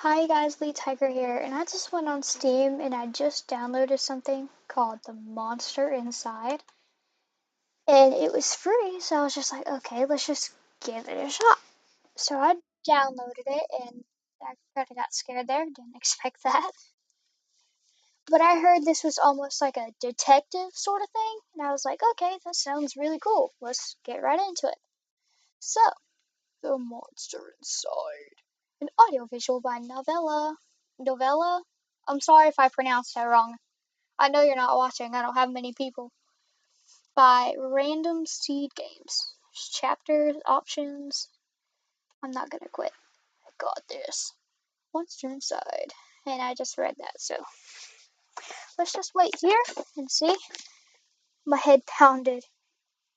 Hi guys, Lee Tiger here, and I just went on Steam and I just downloaded something called The Monster Inside, and it was free, so I was just like, okay, let's just give it a shot. So I downloaded it, and I kind of got scared there, didn't expect that. But I heard this was almost like a detective sort of thing, and I was like, okay, that sounds really cool. Let's get right into it. So, The Monster Inside. An audiovisual by Novella. Novella? I'm sorry if I pronounced that wrong. I know you're not watching. I don't have many people. By Random Seed Games. Chapters, options. I'm not gonna quit. I got this. Monster Inside. And I just read that, so let's just wait here and see. My head pounded,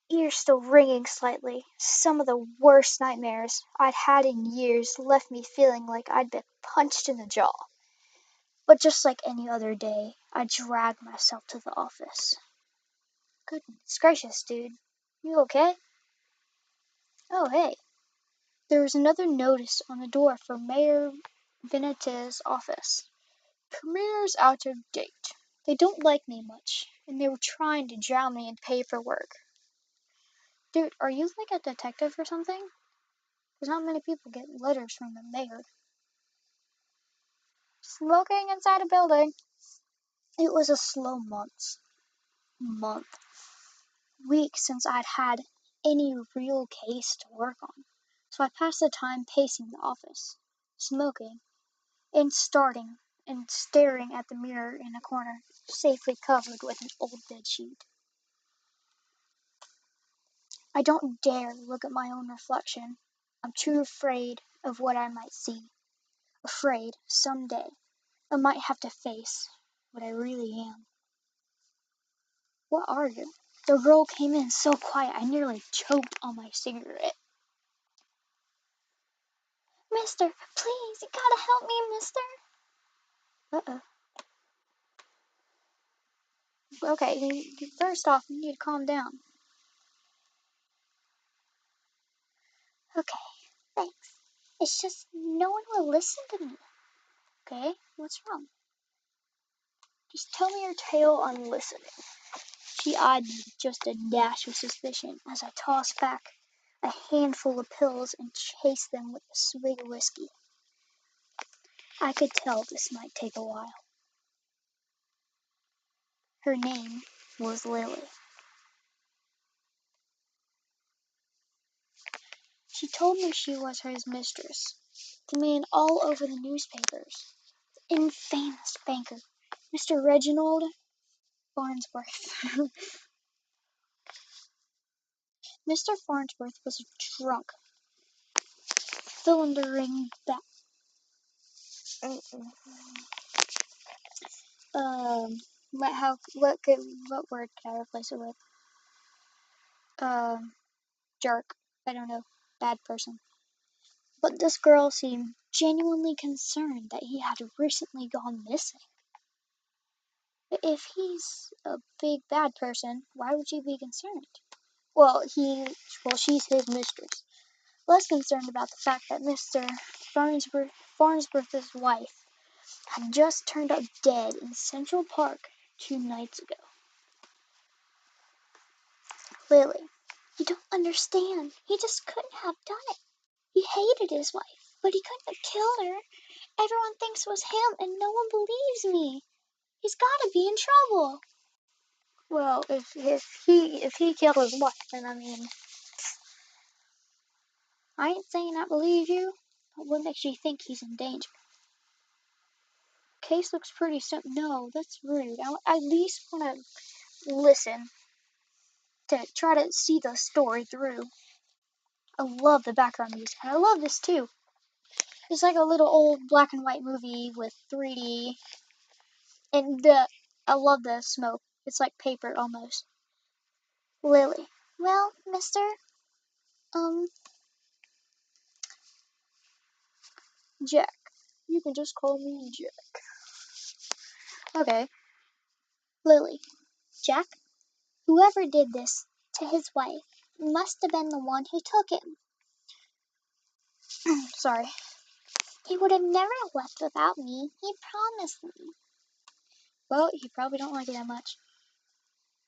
ears still ringing slightly. Some of the worst nightmares I'd had in years left me feeling like I'd been punched in the jaw. But just like any other day, I dragged myself to the office. Goodness gracious, dude. You okay? Oh, hey. There was another notice on the door for Mayor Benitez's office. Premier's out of date. They don't like me much, and they were trying to drown me in paperwork. Dude, are you like a detective or something? Because not many people get letters from the mayor. Smoking inside a building. It was a slow week since I'd had any real case to work on, so I passed the time pacing the office, smoking, and staring at the mirror in a corner, safely covered with an old bedsheet. I don't dare look at my own reflection. I'm too afraid of what I might see. Afraid, someday, I might have to face what I really am. What are you? The girl came in so quiet I nearly choked on my cigarette. Mister, please, you gotta help me, mister. Uh-oh. Okay, first off, you need to calm down. Okay, thanks. It's just no one will listen to me. Okay, what's wrong? Just tell me your tale on listening. She eyed me with just a dash of suspicion as I tossed back a handful of pills and chased them with a swig of whiskey. I could tell this might take a while. Her name was Lily. She told me she was his mistress. The man all over the newspapers. The infamous banker, Mr. Reginald Farnsworth. Mr. Farnsworth was a drunk, thundering back. What word could I replace it with? Jerk. I don't know. Bad person. But this girl seemed genuinely concerned that he had recently gone missing. If he's a big bad person, why would you be concerned? Well, she's his mistress. Less concerned about the fact that Mr. Farnsworth's wife had just turned up dead in Central Park 2 nights ago. Lily, you don't understand. He just couldn't have done it. He hated his wife, but he couldn't have killed her. Everyone thinks it was him, and no one believes me. He's gotta be in trouble. Well, if he killed his wife, then I mean, I ain't saying I believe you, but what makes you think he's in danger? Case looks pretty simple. No, that's rude. I at least want to listen to try to see the story through. I love the background music, and I love this too. It's like a little old black and white movie with 3D, and I love the smoke. It's like paper almost. Lily. Well, mister, Jack. You can just call me Jack. Okay. Lily. Jack, whoever did this to his wife must have been the one who took him. Sorry. He would have never left without me. He promised me. Well, he probably don't like you that much.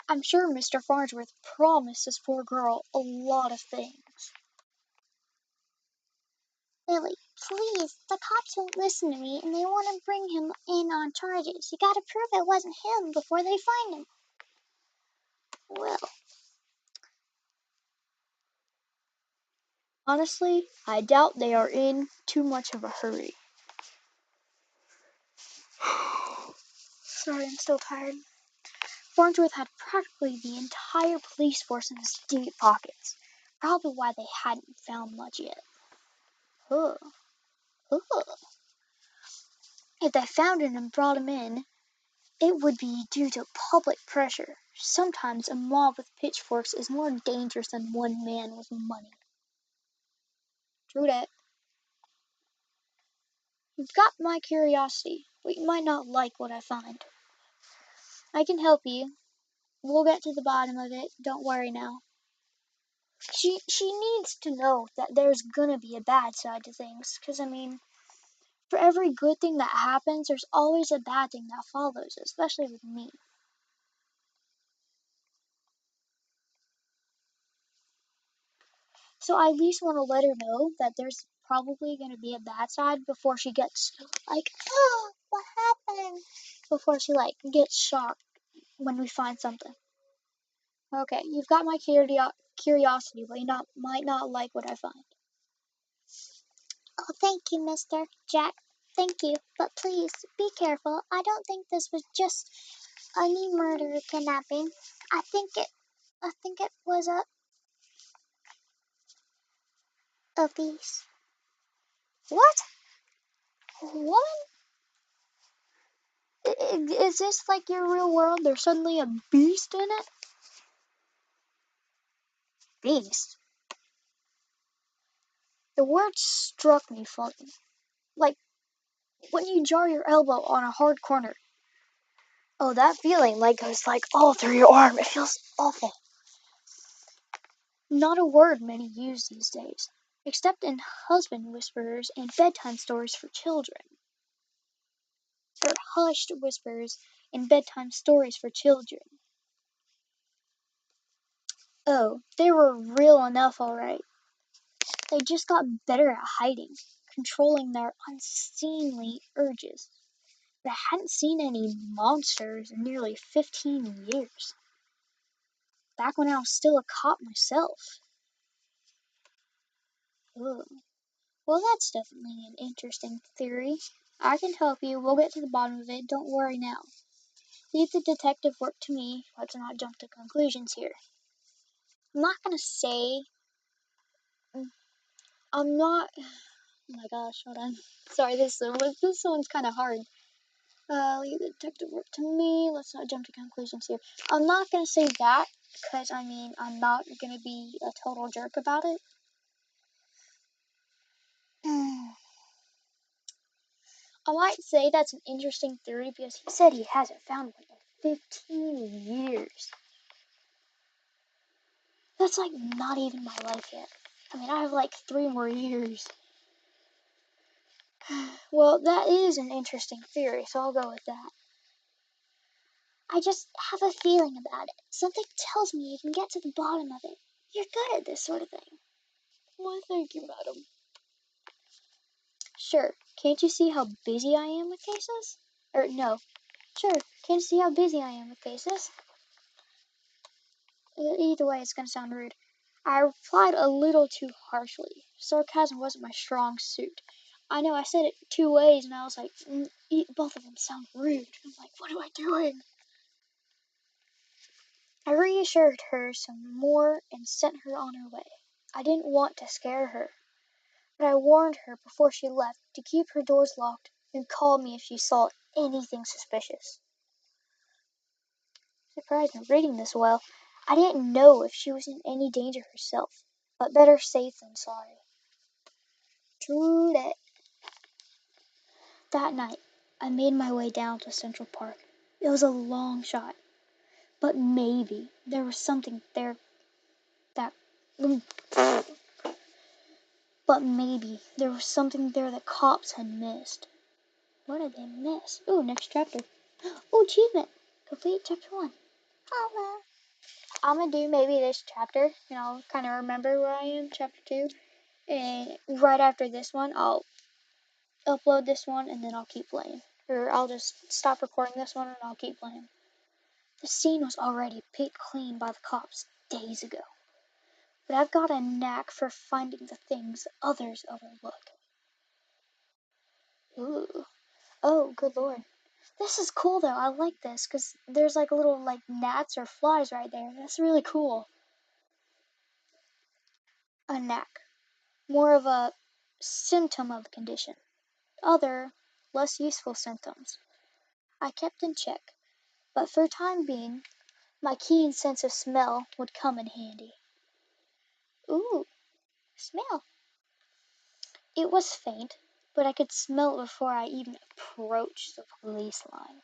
I'm sure Mr. Farnsworth promised this poor girl a lot of things. Lily, please, the cops won't listen to me and they want to bring him in on charges. You gotta prove it wasn't him before they find him. Well, honestly, I doubt they are in too much of a hurry. Sorry, I'm still tired. Farnsworth had practically the entire police force in his deep pockets. Probably why they hadn't found much yet. Huh. Huh. If they found him and brought him in, it would be due to public pressure. Sometimes a mob with pitchforks is more dangerous than one man with money. True that. You've got my curiosity, but you might not like what I find. I can help you. We'll get to the bottom of it. Don't worry now. She needs to know that there's gonna be a bad side to things. 'Cause I mean, for every good thing that happens, there's always a bad thing that follows, especially with me. So I at least want to let her know that there's probably going to be a bad side before she gets like, oh, what happened? Before she like gets shocked when we find something. Okay, you've got my curiosity, but might not like what I find. Oh, thank you, Mr. Jack. Thank you, but please be careful. I don't think this was just any murder or kidnapping. I think it was a beast. What? What? Is this like your real world? There's suddenly a beast in it? Beast. The word struck me funny. Like when you jar your elbow on a hard corner. Oh, that feeling like goes like all through your arm. It feels awful. Not a word many use these days, except in husband whisperers and bedtime stories for children. Or hushed whispers in bedtime stories for children. Oh, they were real enough, all right. They just got better at hiding, controlling their unseemly urges. But I hadn't seen any monsters in nearly 15 years. Back when I was still a cop myself. Ugh. Well, that's definitely an interesting theory. I can help you. We'll get to the bottom of it. Don't worry now. Leave the detective work to me. Let's not jump to conclusions here. I'm not gonna say. I'm not. Oh my gosh, hold on. Sorry, this one's kind of hard. Leave the detective work to me. Let's not jump to conclusions here. I'm not gonna say that because I mean I'm not gonna be a total jerk about it. I might say that's an interesting theory because he said he hasn't found one in 15 years. That's like not even my life yet. I mean, I have like 3 more years. Well, that is an interesting theory, so I'll go with that. I just have a feeling about it. Something tells me you can get to the bottom of it. You're good at this sort of thing. Why, thank you, madam. Sure. Can't you see how busy I am with cases? Or, no. Sure. Can't you see how busy I am with cases? Either way, it's gonna sound rude. I replied a little too harshly. Sarcasm wasn't my strong suit. I know I said it 2 ways, and I was like, both of them sound rude. I'm like, what am I doing? I reassured her some more and sent her on her way. I didn't want to scare her, but I warned her before she left to keep her doors locked and call me if she saw anything suspicious. Surprised I'm reading this well. I didn't know if she was in any danger herself, but better safe than sorry. True that. That night, I made my way down to Central Park. It was a long shot, but maybe there was something there that But maybe there was something there the cops had missed. What did they miss? Ooh, next chapter. Ooh, achievement. Complete chapter 1. Holla. I'm gonna do maybe this chapter, and I'll kind of remember where I am, chapter 2. And right after this one, I'll upload this one, and then I'll keep playing. Or I'll just stop recording this one, and I'll keep playing. The scene was already picked clean by the cops days ago. But I've got a knack for finding the things others overlook. Ooh. Oh, good lord. This is cool though. I like this because there's like little like gnats or flies right there. That's really cool. A knack. More of a symptom of a condition. Other, less useful symptoms. I kept in check, but for time being, my keen sense of smell would come in handy. Ooh, smell. It was faint, but I could smell it before I even approached the police line.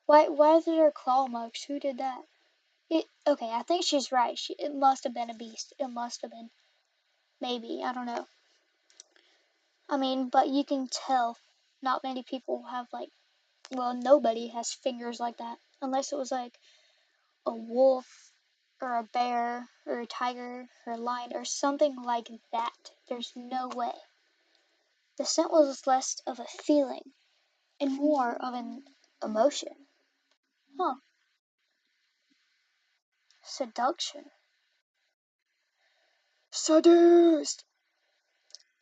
Why are there claw marks? Who did that? Okay, I think she's right. It must have been a beast. It must have been. Maybe, I don't know. I mean, but you can tell not many people have like, well, nobody has fingers like that. Unless it was like a wolf or a bear or a tiger or a lion or something like that. There's no way. The scent was less of a feeling and more of an emotion. Huh. Seduction. Seduced!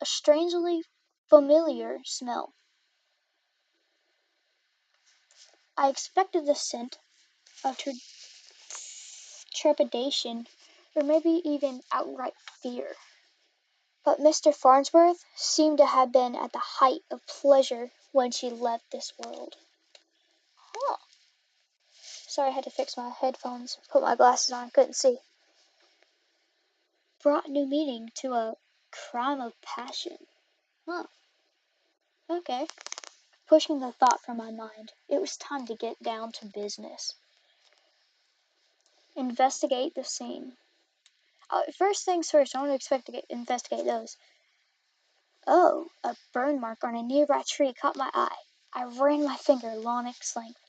A strangely familiar smell. I expected the scent of trepidation or maybe even outright fear. But Mr. Farnsworth seemed to have been at the height of pleasure when she left this world. Huh. Sorry, I had to fix my headphones, put my glasses on, couldn't see. Brought new meaning to a crime of passion. Huh. Okay. Pushing the thought from my mind, it was time to get down to business. Investigate the scene. First things first, I want to investigate those. Oh, a burn mark on a nearby tree caught my eye. I ran my finger along its length,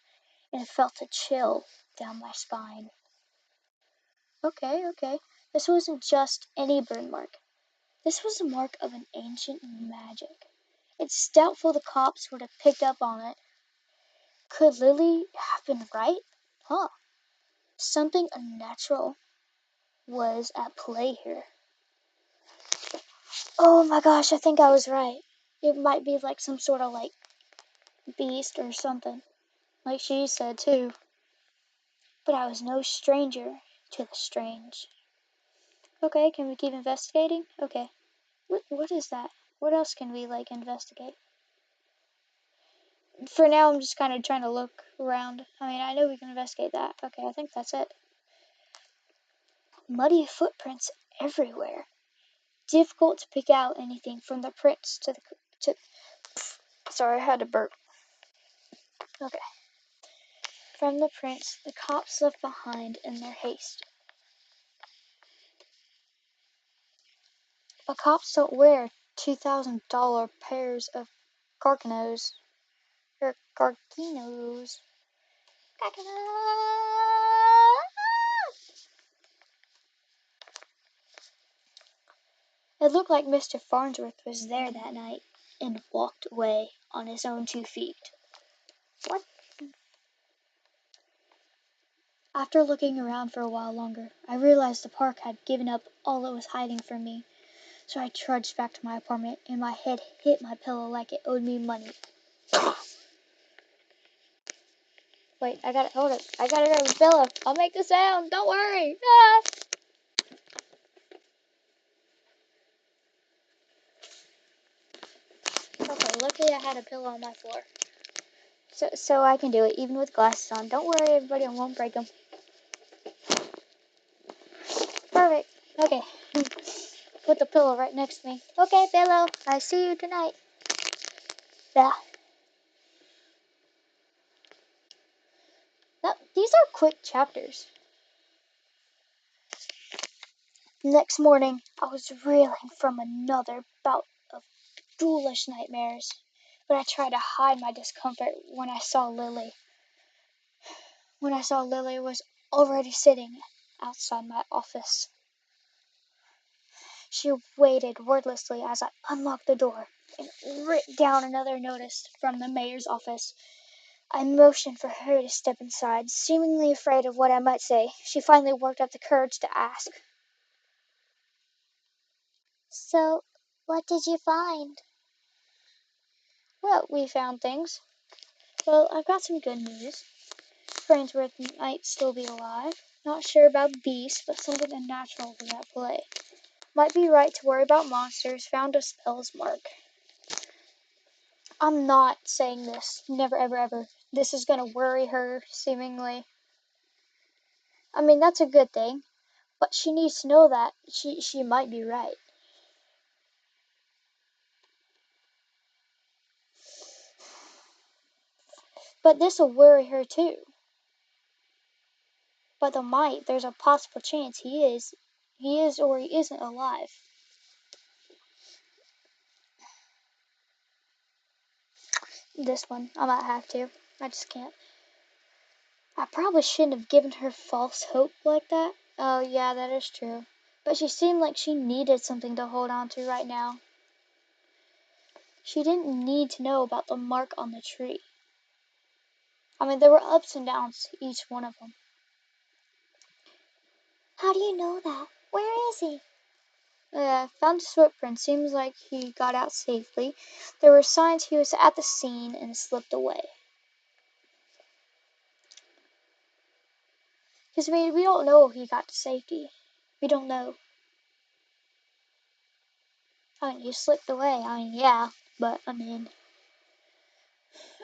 and felt a chill down my spine. Okay. This wasn't just any burn mark. This was a mark of an ancient magic. It's doubtful the cops would have picked up on it. Could Lily have been right? Huh. Something unnatural was at play here. Oh my gosh, I think I was right. It might be like some sort of like beast or something. Like she said too. But I was no stranger to the strange. Okay, can we keep investigating? Okay. What is that? What else can we like investigate? For now, I'm just kind of trying to look around. I mean, I know we can investigate that. Okay, I think that's it. Muddy footprints everywhere. Difficult to pick out anything from the prints to. Sorry, I had to burp. Okay. From the prints the cops left behind in their haste. But cops don't wear $2,000 pairs of Carcanos. Or Carquinos. It looked like Mr. Farnsworth was there that night and walked away on his own 2 feet. What? After looking around for a while longer, I realized the park had given up all it was hiding from me. So I trudged back to my apartment and my head hit my pillow like it owed me money. Wait, hold it. I gotta grab a pillow. I'll make the sound. Don't worry. Ah! Okay, luckily I had a pillow on my floor. So I can do it, even with glasses on. Don't worry, everybody, I won't break them. Perfect. Okay. Put the pillow right next to me. Okay, pillow. I see you tonight. Yeah. Now, these are quick chapters. Next morning, I was reeling from another bout of foolish nightmares, but I tried to hide my discomfort when I saw Lily. Lily was already sitting outside my office. She waited wordlessly as I unlocked the door and writ down another notice from the mayor's office. I motioned for her to step inside, seemingly afraid of what I might say. She finally worked up the courage to ask. So, what did you find? Well, we found things. Well, I've got some good news. Farnsworth might still be alive. Not sure about beasts, but something unnatural was at play. Might be right to worry about monsters. Found a spell's mark. I'm not saying this. Never, ever, ever. This is gonna worry her, seemingly. I mean, that's a good thing. But she needs to know that she might be right. But this'll worry her too. But there's a possible chance he is or he isn't alive. This one, I might have to. I just can't. I probably shouldn't have given her false hope like that. Oh, yeah, that is true. But she seemed like she needed something to hold on to right now. She didn't need to know about the mark on the tree. I mean, there were ups and downs to each one of them. How do you know that? Where is he? Found his footprint. Seems like he got out safely. There were signs he was at the scene and slipped away. Because, I mean, we don't know if he got to safety. We don't know. I mean, he slipped away. I mean, yeah. But, I mean,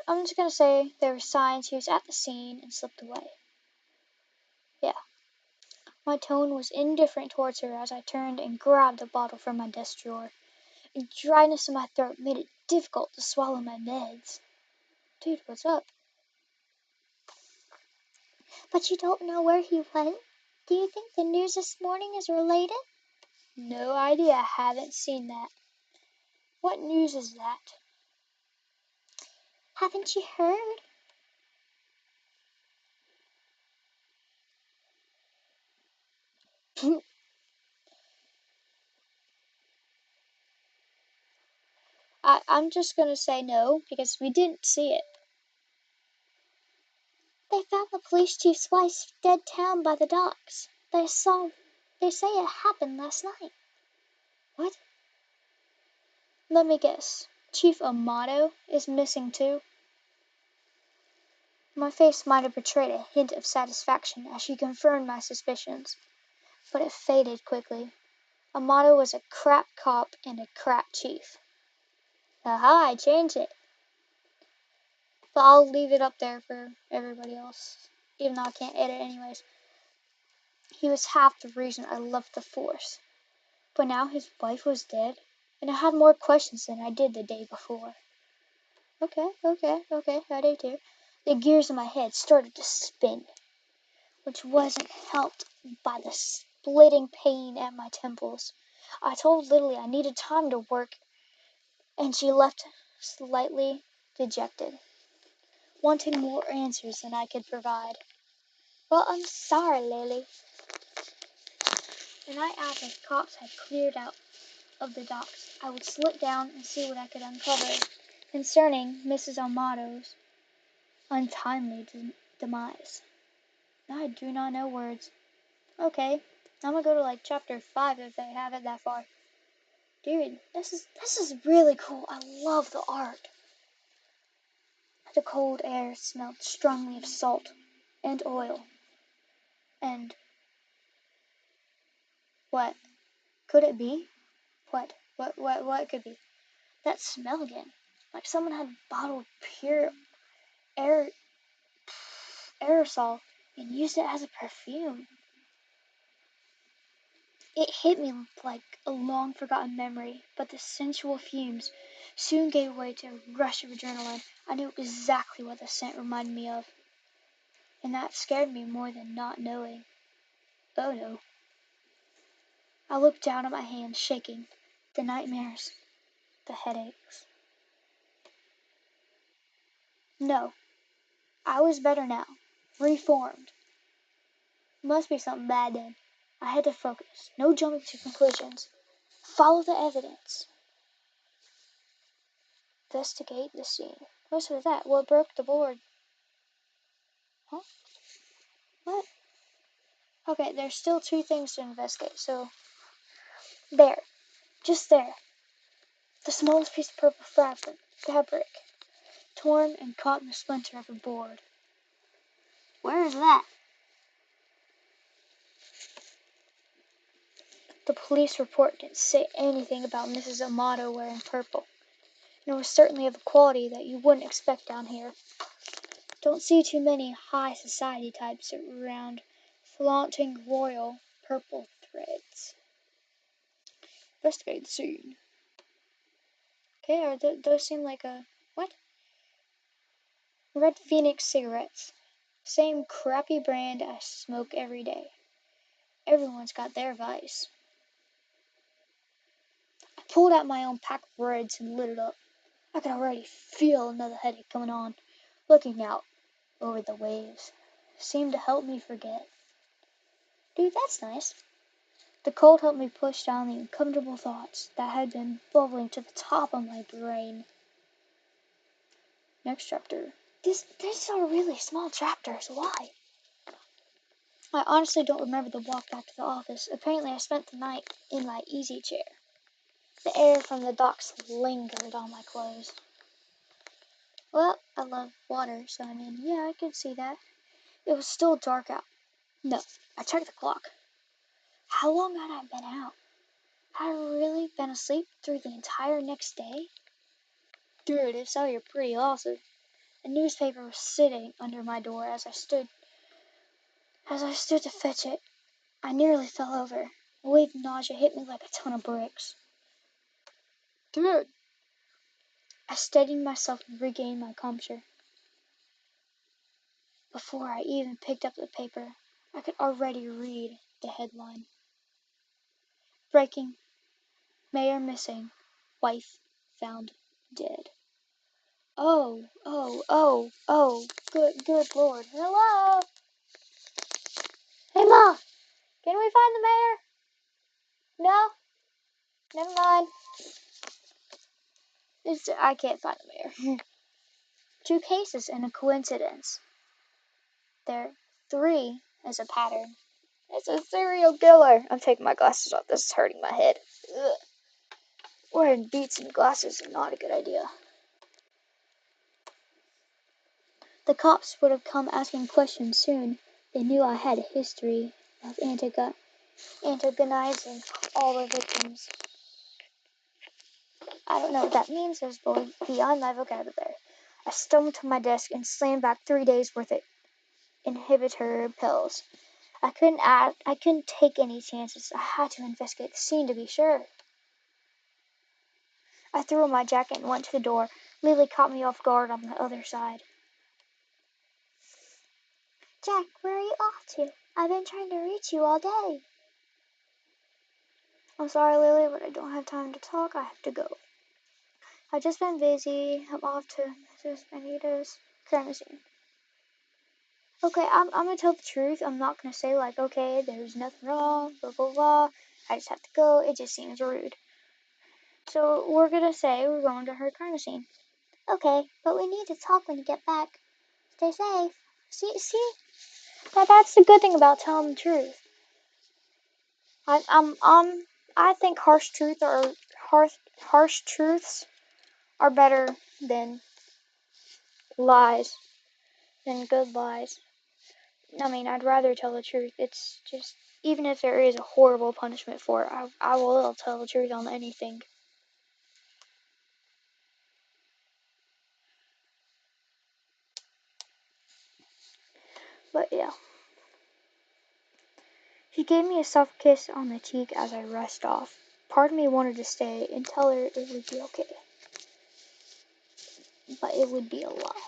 I'm just going to say there were signs he was at the scene and slipped away. Yeah. My tone was indifferent towards her as I turned and grabbed a bottle from my desk drawer. The dryness in my throat made it difficult to swallow my meds. Dude, what's up? But you don't know where he went? Do you think the news this morning is related? No idea. I haven't seen that. What news is that? Haven't you heard? I'm just going to say no because we didn't see it. They found the police chief's wife dead down by the docks. They say it happened last night. What? Let me guess. Chief Amato is missing too? My face might have betrayed a hint of satisfaction as she confirmed my suspicions, but it faded quickly. Amato was a crap cop and a crap chief. Aha, I changed it. But I'll leave it up there for everybody else, even though I can't edit anyways. He was half the reason I left the force. But now his wife was dead, and I had more questions than I did the day before. Okay, I do too. The gears in my head started to spin, which wasn't helped by the splitting pain at my temples. I told Lily I needed time to work, and she left slightly dejected, wanting more answers than I could provide. Well, I'm sorry, Lily. The night after the cops had cleared out of the docks, I would slip down and see what I could uncover concerning Mrs. Amato's untimely demise. I do not know words. Okay, I'm gonna go to like chapter 5 if they have it that far. Dude, this is really cool. I love the art. The cold air smelled strongly of salt and oil. And what could it be? What could be? That smell again. Like someone had bottled pure air aerosol and used it as a perfume. It hit me like a long forgotten memory, but the sensual fumes soon gave way to a rush of adrenaline. I knew exactly what the scent reminded me of, and that scared me more than not knowing. Oh no. I looked down at my hands, shaking. The nightmares. The headaches. No, I was better now. Reformed. Must be something bad then. I had to focus. No jumping to conclusions. Follow the evidence. Investigate the scene. What's with that? What broke the board? Huh? What? Okay, there's still 2 things to investigate, so... There. Just there. The smallest piece of purple fabric. Torn and caught in the splinter of a board. Where is that? The police report didn't say anything about Mrs. Amato wearing purple. And it was certainly of a quality that you wouldn't expect down here. Don't see too many high society types around flaunting royal purple threads. Investigate the scene. Okay, those seem like a... What? Red Phoenix cigarettes. Same crappy brand I smoke every day. Everyone's got their vice. I pulled out my own pack of Reds and lit it up. I could already feel another headache coming on. Looking out over the waves seemed to help me forget. Dude, that's nice. The cold helped me push down the uncomfortable thoughts that had been bubbling to the top of my brain. Next chapter. These are really small chapters. Why? I honestly don't remember the walk back to the office. Apparently I spent the night in my easy chair. The air from the docks lingered on my clothes. Well, I love water, so I mean, yeah, I can see that. It was still dark out. No, I checked the clock. How long had I been out? Had I really been asleep through the entire next day? Dude, if so, you're pretty awesome. A newspaper was sitting under my door as I stood to fetch it. I nearly fell over. A wave of nausea hit me like a ton of bricks. Dude! I steadied myself and regained my composure. Before I even picked up the paper, I could already read the headline. Breaking. Mayor missing. Wife found dead. Oh, good Lord. Hello? Hey, Ma, can we find the mayor? No? Never mind. I can't find the mayor. 2 cases and a coincidence. There, 3 as a pattern. It's a serial killer. I'm taking my glasses off. This is hurting my head. Ugh. Wearing beats and glasses is not a good idea. The cops would have come asking questions soon. They knew I had a history of antagonizing all the victims. I don't know what that means. It's beyond my vocabulary. I stumbled to my desk and slammed back 3 days worth of inhibitor pills. I couldn't take any chances. I had to investigate the scene to be sure. I threw on my jacket and went to the door. Lily caught me off guard on the other side. Jack, where are you off to? I've been trying to reach you all day. I'm sorry, Lily, but I don't have time to talk. I have to go. I've just been busy. I'm off to Mrs. Anita's crime scene. Okay, I'm gonna tell the truth. I'm not gonna say like, okay, there's nothing wrong, blah, blah, blah. I just have to go. It just seems rude. So we're gonna say we're going to her crime scene. Okay, but we need to talk when you get back. Stay safe. See? That's the good thing about telling the truth. I think harsh truths are better than lies, than good lies. I mean, I'd rather tell the truth. It's just, even if there is a horrible punishment for it, I will tell the truth on anything. But yeah. She gave me a soft kiss on the cheek as I rushed off. Part of me wanted to stay and tell her it would be okay. But it would be a lie.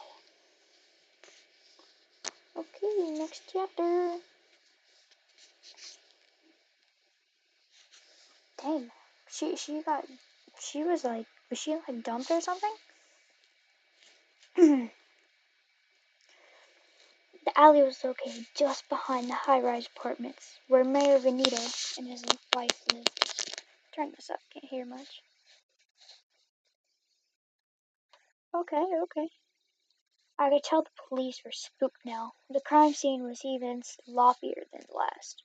Okay, next chapter. Dang, she got She was she like dumped or something? The alley was located just behind the high-rise apartments where Mayor Venito and his wife lived. Turn this up, can't hear much. Okay, okay. I could tell the police were spooked now. The crime scene was even sloppier than the last.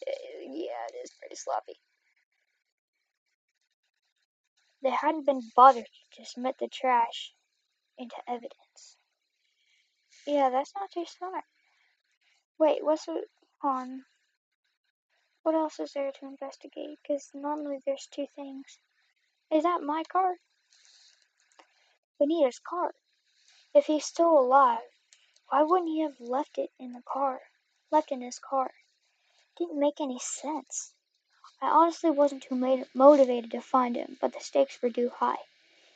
Yeah, it is pretty sloppy. They hadn't been bothered to submit the trash into evidence. Yeah, that's not too smart. Wait, what's it on? What else is there to investigate? Because normally there's two things. Is that my car? Benita's car. If he's still alive, why wouldn't he have left it in the car? Left in his car? Didn't make any sense. I honestly wasn't too motivated to find him, but the stakes were too high.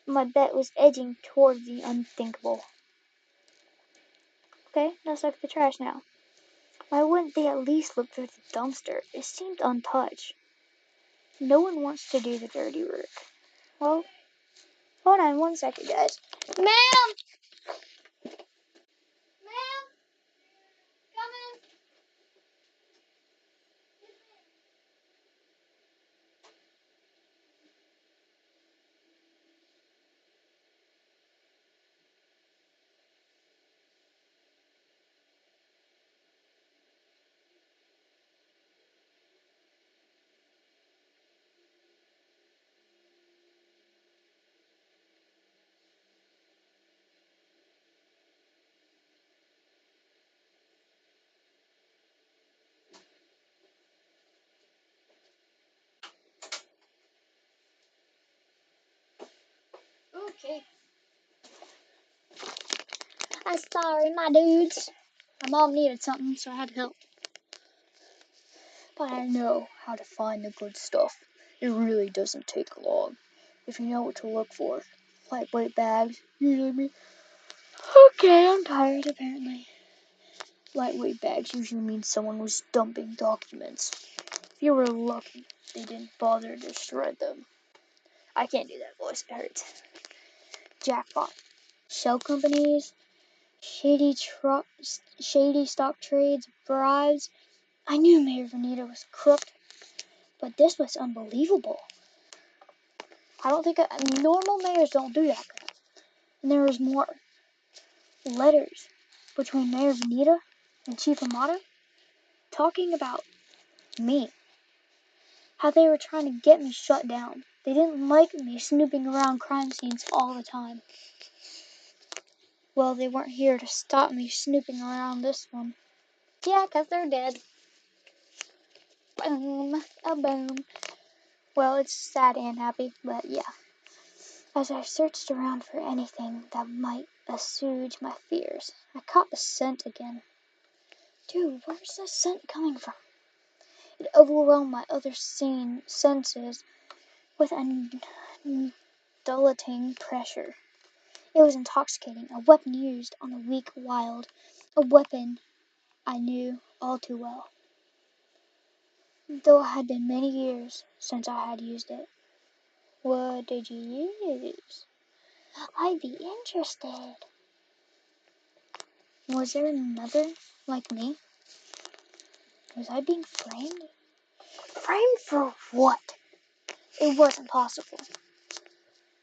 My bet was edging toward the unthinkable. Okay, let's look at the trash now. Why wouldn't they at least look through the dumpster? It seemed untouched. No one wants to do the dirty work. Well, hold on 1 second, guys. Ma'am! Ma'am! Come in. Okay. I'm sorry, my dudes. My mom needed something, so I had to help. But I know how to find the good stuff. It really doesn't take long. If you know what to look for. Lightweight bags, usually mean... Okay, I'm tired, apparently. Lightweight bags usually mean someone was dumping documents. If you were lucky, they didn't bother to shred them. I can't do that voice, it hurts. Jackpot. Shell companies, shady stock trades, bribes. I knew Mayor Venito was crooked, but this was unbelievable. I don't think normal mayors don't do that. And there was more. Letters between Mayor Venito and Chief Amato talking about me. How they were trying to get me shut down. They didn't like me snooping around crime scenes all the time. Well, they weren't here to stop me snooping around this one. Yeah, 'cause they're dead. Boom, a boom. Well, it's sad and happy, but yeah. As I searched around for anything that might assuage my fears, I caught the scent again. Dude, where's the scent coming from? It overwhelmed my other senses with undulating pressure. It was intoxicating, a weapon used on the weak wild, a weapon I knew all too well. Though it had been many years since I had used it. What did you use? I'd be interested. Was there another like me? Was I being framed? Framed for what? It wasn't possible.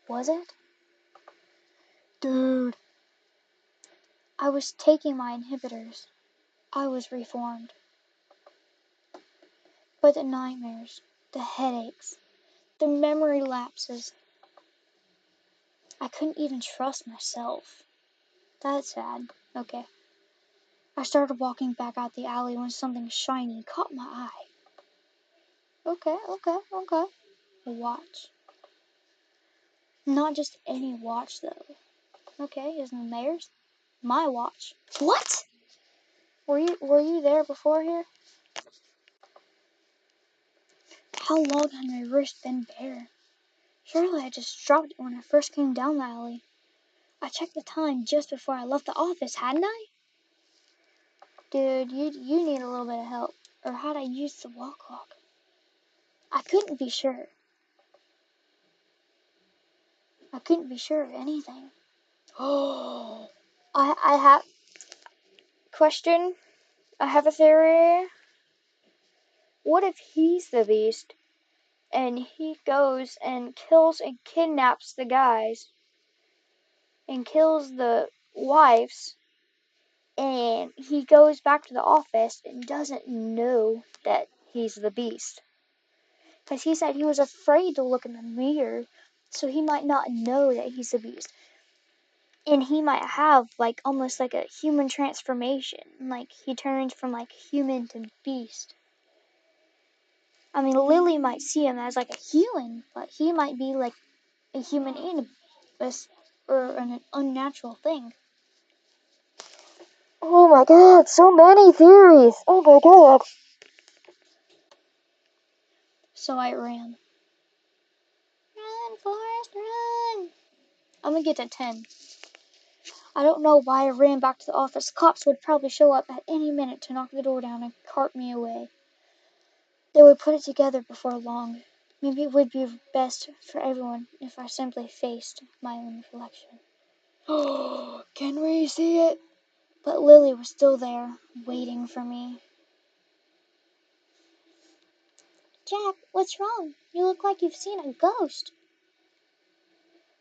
Was it? Dude. I was taking my inhibitors. I was reformed. But the nightmares, the headaches, the memory lapses. I couldn't even trust myself. That's sad. Okay. I started walking back out the alley when something shiny caught my eye. Okay. A watch. Not just any watch, though. Okay, isn't the mayor's? My watch. What? Were you there before here? How long had my wrist been bare? Surely I just dropped it when I first came down the alley. I checked the time just before I left the office, hadn't I? Dude, you need a little bit of help. Or how'd I use the wall clock? I couldn't be sure. I couldn't be sure of anything. Oh, I have question. I have a theory. What if he's the beast and he goes and kills and kidnaps the guys and kills the wives and he goes back to the office and doesn't know that he's the beast? Because he said he was afraid to look in the mirror, so he might not know that he's the beast. And he might have like almost like a human transformation. Like he turns from like human to beast. I mean, Lily might see him as like a human, but he might be like a human and or an unnatural thing. Oh my god, so many theories. Oh my god. So I ran. Run, Forrest, run. I'm gonna get to 10. I don't know why I ran back to the office. Cops would probably show up at any minute to knock the door down and cart me away. They would put it together before long. Maybe it would be best for everyone if I simply faced my own reflection. Oh, can we see it? But Lily was still there, waiting for me. Jack, what's wrong? You look like you've seen a ghost.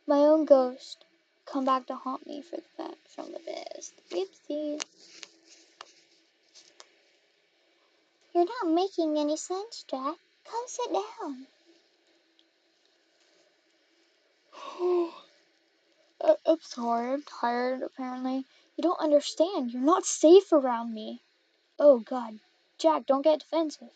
My own ghost. Come back to haunt me from the past. Whoopsie. You're not making any sense, Jack. Come sit down. I'm sorry, I'm tired, apparently. You don't understand. You're not safe around me. Oh, God. Jack, don't get defensive.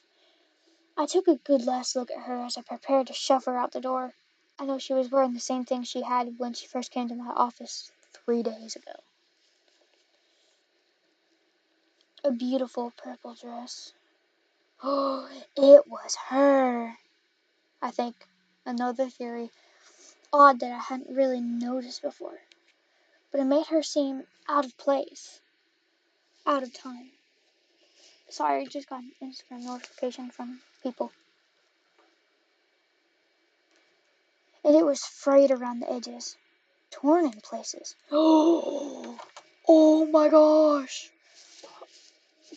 I took a good last look at her as I prepared to shove her out the door. I know she was wearing the same thing she had when she first came to my office 3 days ago. A beautiful purple dress. Oh, it was her. I think. Another theory. Odd that I hadn't really noticed before. But it made her seem out of place. Out of time. Sorry, I just got an Instagram notification from people. And it was frayed around the edges. Torn in places. Oh my gosh.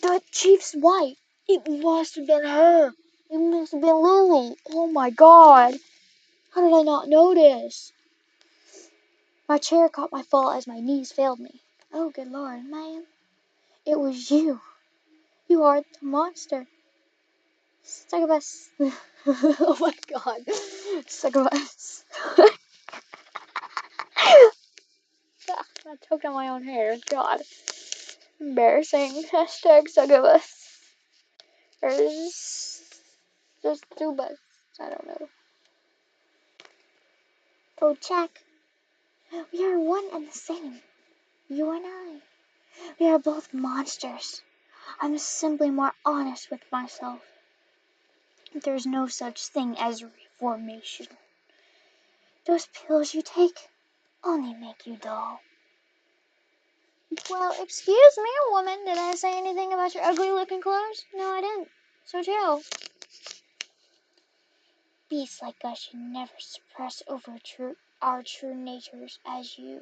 The chief's wife. It must have been her. It must have been Lily. Oh my god. How did I not notice? My chair caught my fall as my knees failed me. Oh, good lord, man. It was you. You are the monster. Succubus. Oh my god. Succubus. I choked on my own hair. God. Embarrassing. Hashtag succubus. Or just subus. I don't know. Oh, Jack. We are one and the same. You and I. We are both monsters. I'm simply more honest with myself. There's no such thing as reformation. Those pills you take only make you dull. Well, excuse me, woman. Did I say anything about your ugly looking clothes? No, I didn't. So chill. Beasts like us should never suppress over our true natures as you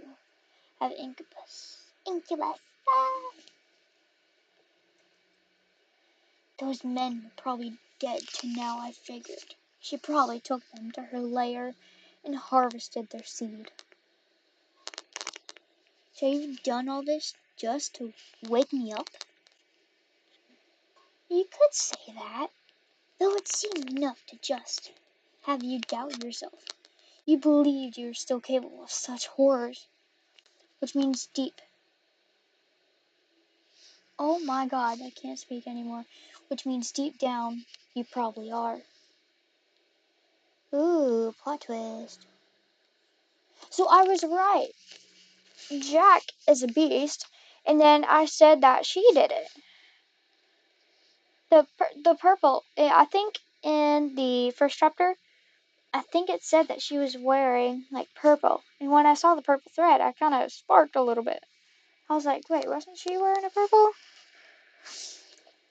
have incubus. Incubus. Ah. Those men were probably dead to now, I figured. She probably took them to her lair and harvested their seed. So you've done all this just to wake me up? You could say that, though it seemed enough to just have you doubt yourself. You believed you were still capable of such horrors, which means deep. Oh my god, I can't speak anymore. Which means deep down, you probably are. Ooh, plot twist. So I was right. Jack is a beast, and then I said that she did it. The purple, I think in the first chapter, I think it said that she was wearing like purple. And when I saw the purple thread, I kind of sparked a little bit. I was like, wait, wasn't she wearing a purple?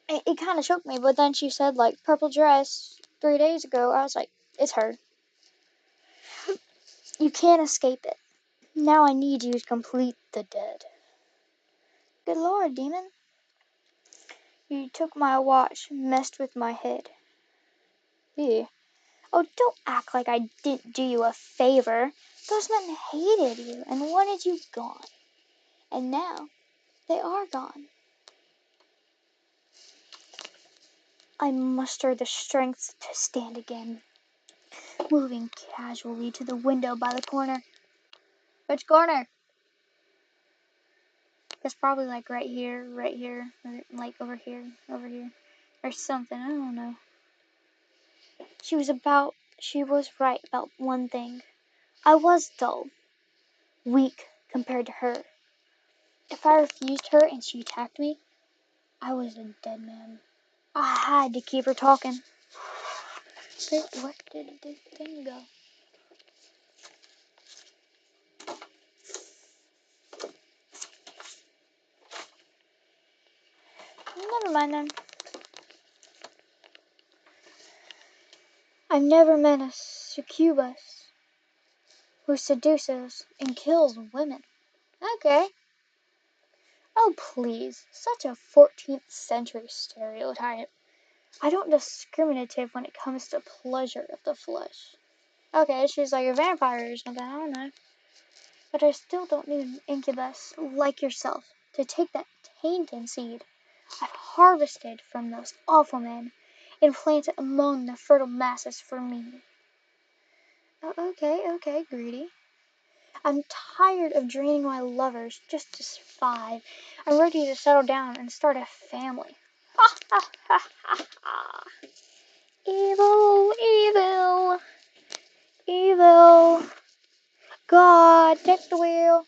It kind of shook me, but then she said like purple dress 3 days ago. I was like, it's her. You can't escape it. Now I need you to complete the deed. Good Lord, demon. You took my watch, messed with my head. Ew. Oh, don't act like I didn't do you a favor. Those men hated you and wanted you gone. And now, they are gone. I muster the strength to stand again, moving casually to the window by the corner. Which corner? It's probably like right here, or like over here, or something. I don't know. She was right about one thing. I was dull, weak compared to her. If I refused her and she attacked me, I was a dead man. I had to keep her talking. Where did this thing go? Never mind then. I've never met a succubus who seduces and kills women. Okay. Oh, please. Such a 14th century stereotype. I don't discriminate when it comes to pleasure of the flesh. Okay, she's like a vampire or something, I don't know. But I still don't need an incubus like yourself to take that tainted seed I've harvested from those awful men and plant it among the fertile masses for me. Okay, greedy. I'm tired of draining my lovers just to survive. I'm ready to settle down and start a family. Ha ha ha ha ha. Evil, evil, evil. God, take the wheel.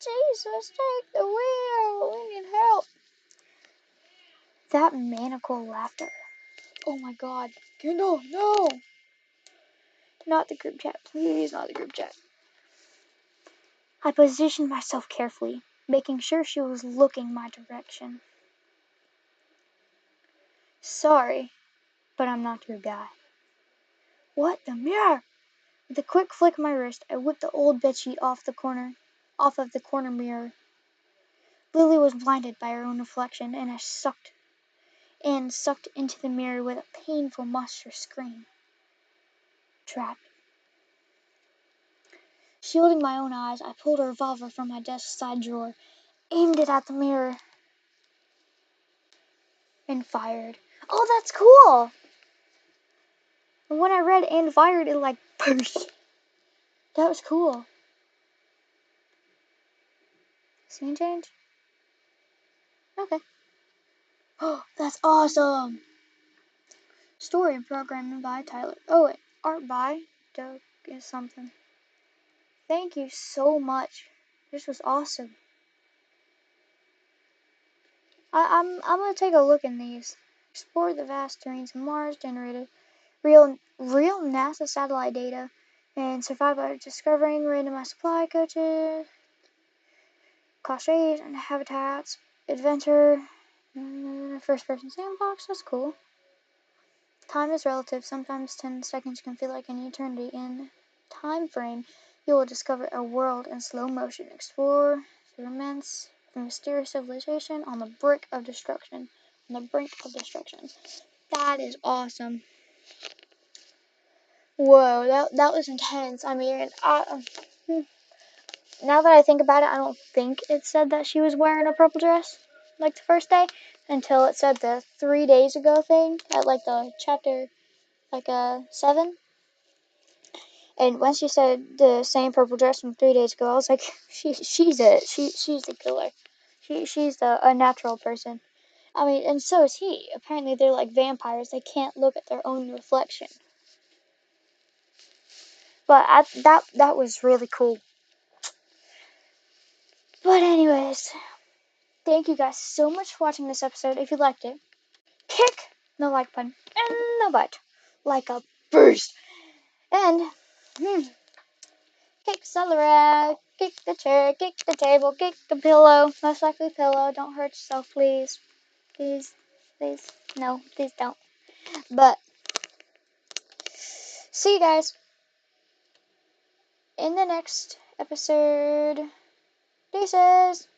Jesus, take the wheel. We need help. That maniacal laughter. Oh my God. Kendall, no. Not the group chat. Please, not the group chat. I positioned myself carefully, making sure she was looking my direction. Sorry, but I'm not your guy. What? The mirror? With a quick flick of my wrist, I whipped the old bedsheet off of the corner mirror. Lily was blinded by her own reflection, and sucked into the mirror with a painful, monstrous scream. Trapped. Shielding my own eyes, I pulled a revolver from my desk side drawer, aimed it at the mirror, and fired. Oh, that's cool! And when I read and fired, it like burst. That was cool. Scene change? Okay. Oh, that's awesome! Story and programming by Tyler. Oh, wait. Art by Doug is something. Thank you so much. This was awesome. I'm gonna take a look in these. Explore the vast terrains of Mars, generated real NASA satellite data, and survive by discovering randomized supply coaches, caches and habitats, adventure, first person sandbox. That's cool. Time is relative. Sometimes 10 seconds can feel like an eternity. In time frame, you will discover a world in slow motion. Explore the immense, the mysterious civilization on the brink of destruction. That is awesome. Whoa, that was intense. I mean, now that I think about it, I don't think it said that she was wearing a purple dress like the first day until it said the 3 days ago thing at like the chapter 7. And when she said the same purple dress from 3 days ago, I was like, she's the killer. She's the unnatural person. I mean, and so is he. Apparently, they're like vampires. They can't look at their own reflection. But that was really cool. But anyways, thank you guys so much for watching this episode. If you liked it, kick the like button and the butt like a beast. And kick Celery, kick the chair, kick the table, kick the pillow. Most likely pillow. Don't hurt yourself, please. Please. No, please don't. But see you guys in the next episode. Deuces!